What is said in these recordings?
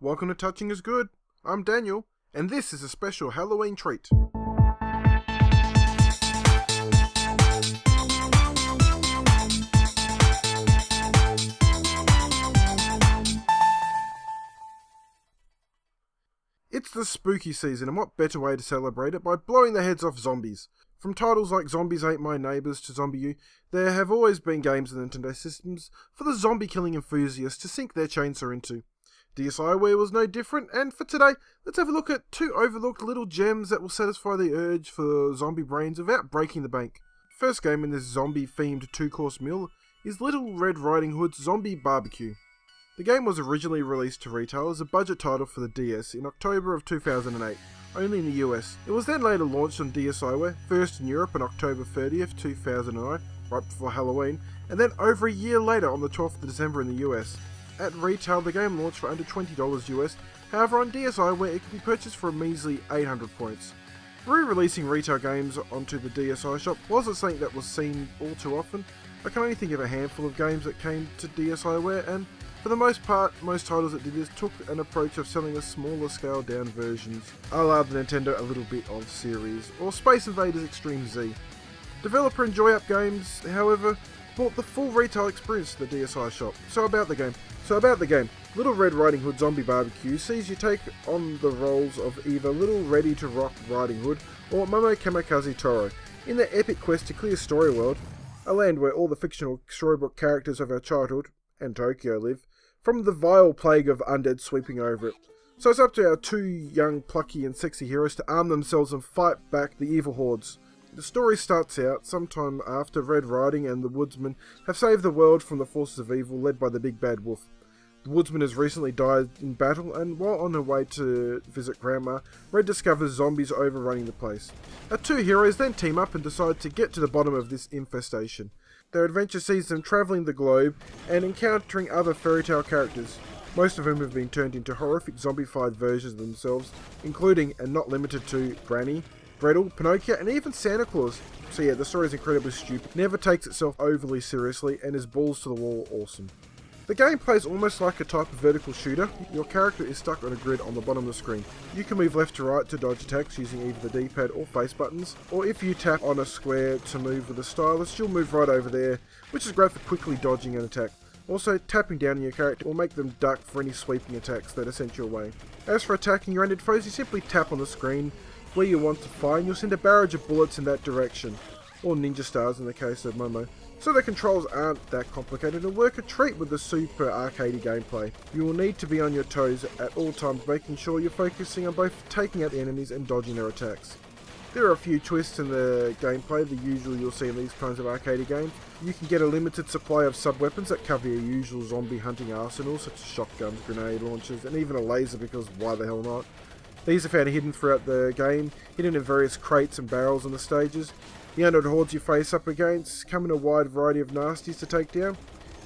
Welcome to Touching is Good. I'm Daniel, and this is a special Halloween treat. It's the spooky season, and what better way to celebrate it by blowing the heads off zombies. From titles like Zombies Ate My Neighbours to Zombie U, there have always been games in Nintendo systems for the zombie killing enthusiasts to sink their chainsaw into. DSiWare was no different, and for today, let's have a look at two overlooked little gems that will satisfy the urge for zombie brains without breaking the bank. First game in this zombie-themed two-course meal is Little Red Riding Hood's Zombie Barbecue. The game was originally released to retail as a budget title for the DS in October of 2008, only in the US. It was then later launched on DSiWare, first in Europe on October 30th, 2009, right before Halloween, and then over a year later on the 12th of December in the US. At retail, the game launched for under $20 US, however on DSiWare it could be purchased for a measly 800 points. Re-releasing retail games onto the DSi shop wasn't something that was seen all too often. I can only think of a handful of games that came to DSiWare, and for the most part, most titles that did this took an approach of selling a smaller scaled down versions, a la the Nintendo A Little Bit of series, or Space Invaders Extreme Z. Developer Enjoy Up Games, however, brought the full retail experience to the DSi shop. So about the game, Little Red Riding Hood Zombie Barbecue sees you take on the roles of either Little Ready to Rock Riding Hood or Momo Kamikaze Toro in their epic quest to clear Story World, a land where all the fictional storybook characters of our childhood, and Tokyo, live, from the vile plague of undead sweeping over it. So it's up to our two young, plucky and sexy heroes to arm themselves and fight back the evil hordes. The story starts out sometime after Red Riding and the Woodsman have saved the world from the forces of evil led by the Big Bad Wolf. The Woodsman has recently died in battle, and while on her way to visit Grandma, Red discovers zombies overrunning the place. Our two heroes then team up and decide to get to the bottom of this infestation. Their adventure sees them travelling the globe and encountering other fairy tale characters, most of whom have been turned into horrific zombified versions of themselves, including, and not limited to, Granny, Gretel, Pinocchio, and even Santa Claus. So yeah, the story is incredibly stupid, never takes itself overly seriously, and is balls to the wall awesome. The game plays almost like a type of vertical shooter. Your character is stuck on a grid on the bottom of the screen. You can move left to right to dodge attacks using either the D-pad or face buttons, or if you tap on a square to move with the stylus, you'll move right over there, which is great for quickly dodging an attack. Also, tapping down on your character will make them duck for any sweeping attacks that are sent your way. As for attacking your undead foes, you simply tap on the screen where you want to fire and you'll send a barrage of bullets in that direction, or ninja stars in the case of Momo. So the controls aren't that complicated and work a treat with the super arcadey gameplay. You will need to be on your toes at all times, making sure you're focusing on both taking out the enemies and dodging their attacks. There are a few twists in the gameplay, the usual you'll see in these kinds of arcadey games. You can get a limited supply of sub-weapons that cover your usual zombie hunting arsenal, such as shotguns, grenade launchers, and even a laser, because why the hell not? These are found hidden throughout the game, hidden in various crates and barrels on the stages. The undead hordes you face up against come in a wide variety of nasties to take down.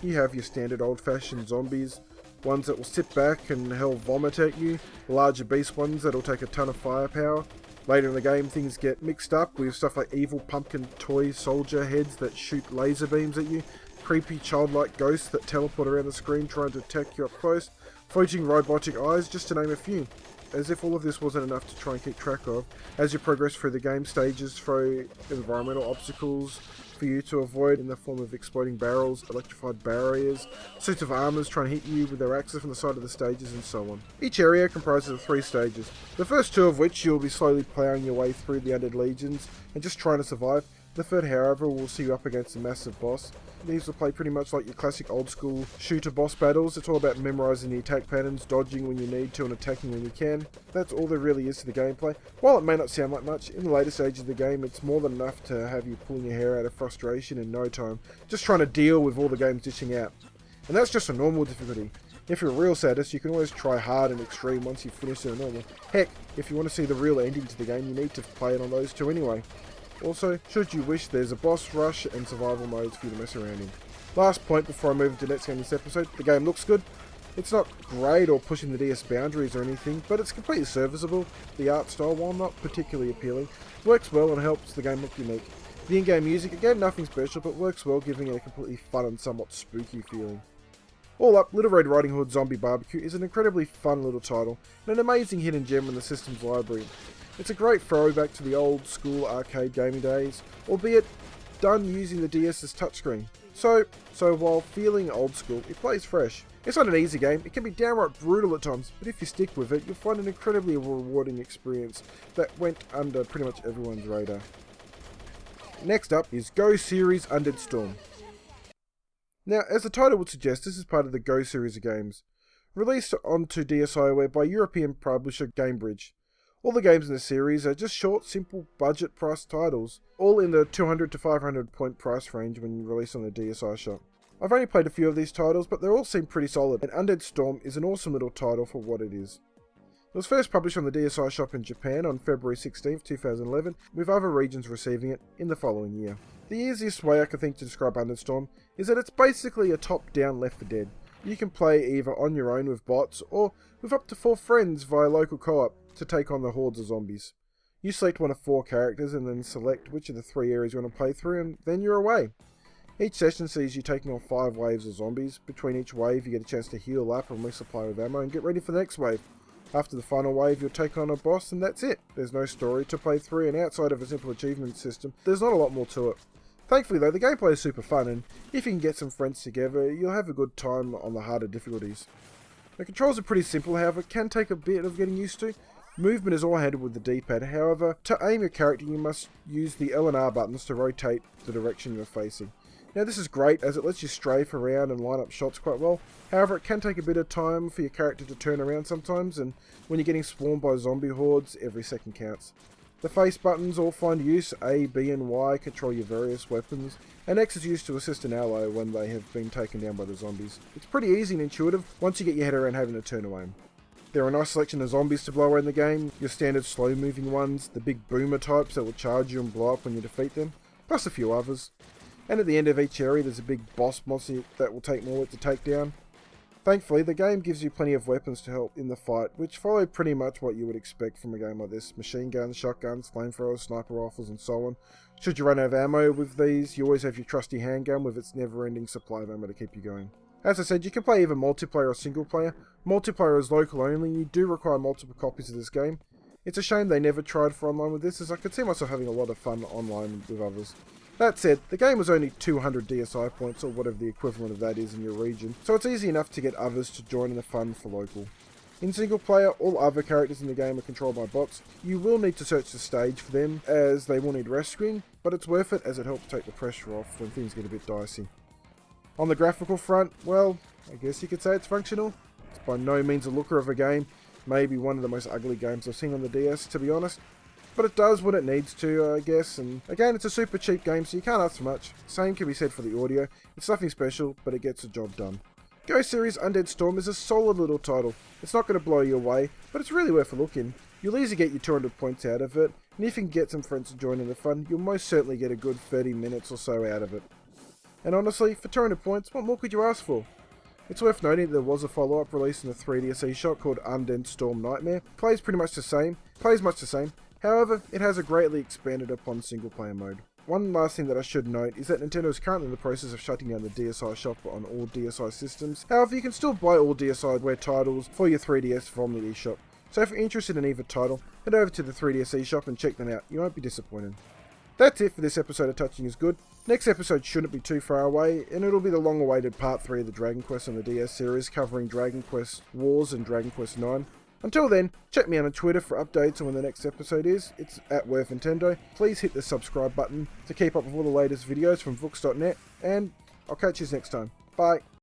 You have your standard old-fashioned zombies, ones that will sit back and hell vomit at you, larger beast ones that'll take a ton of firepower. Later in the game things get mixed up with stuff like evil pumpkin toy soldier heads that shoot laser beams at you, creepy childlike ghosts that teleport around the screen trying to attack you up close, floating robotic eyes, just to name a few. As if all of this wasn't enough to try and keep track of, as you progress through the game, stages throw environmental obstacles for you to avoid in the form of exploding barrels, electrified barriers, suits of armors trying to hit you with their axes from the side of the stages, and so on. Each area comprises of 3 stages, the first 2 of which you'll be slowly ploughing your way through the undead legions and just trying to survive. The third, however, will see you up against a massive boss. These will play pretty much like your classic old school shooter boss battles. It's all about memorising the attack patterns, dodging when you need to and attacking when you can. That's all there really is to the gameplay. While it may not sound like much, in the later stages of the game it's more than enough to have you pulling your hair out of frustration in no time, just trying to deal with all the game's dishing out. And that's just a normal difficulty. If you're a real sadist, you can always try hard and extreme once you've finished the normal. Heck, if you want to see the real ending to the game, you need to play it on those 2 anyway. Also, should you wish, there's a boss rush and survival modes for you to mess around in. Last point before I move into the next game in this episode, the game looks good. It's not great or pushing the DS boundaries or anything, but it's completely serviceable. The art style, while not particularly appealing, works well and helps the game look unique. The in-game music, again nothing special, but works well, giving it a completely fun and somewhat spooky feeling. All up, Little Red Riding Hood Zombie Barbecue is an incredibly fun little title, and an amazing hidden gem in the system's library. It's a great throwback to the old school arcade gaming days, albeit done using the DS's touchscreen. So while feeling old school, it plays fresh. It's not an easy game, it can be downright brutal at times, but if you stick with it, you'll find an incredibly rewarding experience that went under pretty much everyone's radar. Next up is Go Series Undead Storm. Now, as the title would suggest, this is part of the Go series of games, released onto DSiWare by European publisher GameBridge. All the games in the series are just short, simple, budget price titles, all in the 200 to 500 point price range when released on the DSi shop. I've only played a few of these titles, but they all seem pretty solid, and Undead Storm is an awesome little title for what it is. It was first published on the DSi shop in Japan on February 16th, 2011, with other regions receiving it in the following year. The easiest way I can think to describe Undead Storm is that it's basically a top-down Left 4 Dead. You can play either on your own with bots, or with up to 4 friends via local co-op to take on the hordes of zombies. You select one of 4 characters and then select which of the 3 areas you want to play through, and then you're away. Each session sees you taking on 5 waves of zombies. Between each wave you get a chance to heal up and resupply with ammo and get ready for the next wave. After the final wave you'll take on a boss and that's it. There's no story to play through, and outside of a simple achievement system, there's not a lot more to it. Thankfully though, the gameplay is super fun, and if you can get some friends together, you'll have a good time on the harder difficulties. The controls are pretty simple, however it can take a bit of getting used to. Movement is all handled with the D-pad, however, to aim your character you must use the L and R buttons to rotate the direction you're facing. Now this is great as it lets you strafe around and line up shots quite well, however it can take a bit of time for your character to turn around sometimes, and when you're getting spawned by zombie hordes, every second counts. The face buttons all find use. A, B and Y control your various weapons, and X is used to assist an ally when they have been taken down by the zombies. It's pretty easy and intuitive once you get your head around having to turn away. There are a nice selection of zombies to blow away in the game, your standard slow moving ones, the big boomer types that will charge you and blow up when you defeat them, plus a few others. And at the end of each area there's a big boss monster that will take more work to take down. Thankfully, the game gives you plenty of weapons to help in the fight, which follow pretty much what you would expect from a game like this. Machine guns, shotguns, flamethrowers, sniper rifles and so on. Should you run out of ammo with these, you always have your trusty handgun with its never-ending supply of ammo to keep you going. As I said, you can play either multiplayer or single player. Multiplayer is local only, you do require multiple copies of this game. It's a shame they never tried for online with this, as I could see myself having a lot of fun online with others. That said, the game was only 200 DSi points, or whatever the equivalent of that is in your region, so it's easy enough to get others to join in the fun for local. In single player, all other characters in the game are controlled by bots. You will need to search the stage for them, as they will need rescuing, but it's worth it as it helps take the pressure off when things get a bit dicey. On the graphical front, well, I guess you could say it's functional. It's by no means a looker of a game, maybe one of the most ugly games I've seen on the DS, to be honest. But it does what it needs to, I guess, and again, it's a super cheap game, so you can't ask for much. Same can be said for the audio. It's nothing special, but it gets the job done. Go Series Undead Storm is a solid little title. It's not going to blow you away, but it's really worth a look in. You'll easily get your 200 points out of it, and if you can get some friends to join in the fun, you'll most certainly get a good 30 minutes or so out of it. And honestly, for 200 points, what more could you ask for? It's worth noting that there was a follow-up released in the 3DS eShop called Undead Storm Nightmare. Plays much the same. However, it has a greatly expanded upon single-player mode. One last thing that I should note is that Nintendo is currently in the process of shutting down the DSi shop on all DSi systems. However, you can still buy all DSiWare titles for your 3DS from the eShop. So if you're interested in either title, head over to the 3DS eShop and check them out. You won't be disappointed. That's it for this episode of Touching is Good. Next episode shouldn't be too far away, and it'll be the long-awaited Part 3 of the Dragon Quest on the DS series, covering Dragon Quest Wars and Dragon Quest 9. Until then, check me out on Twitter for updates on when the next episode is. It's @WorthNintendo. Please hit the subscribe button to keep up with all the latest videos from Vooks.net, and I'll catch you next time. Bye.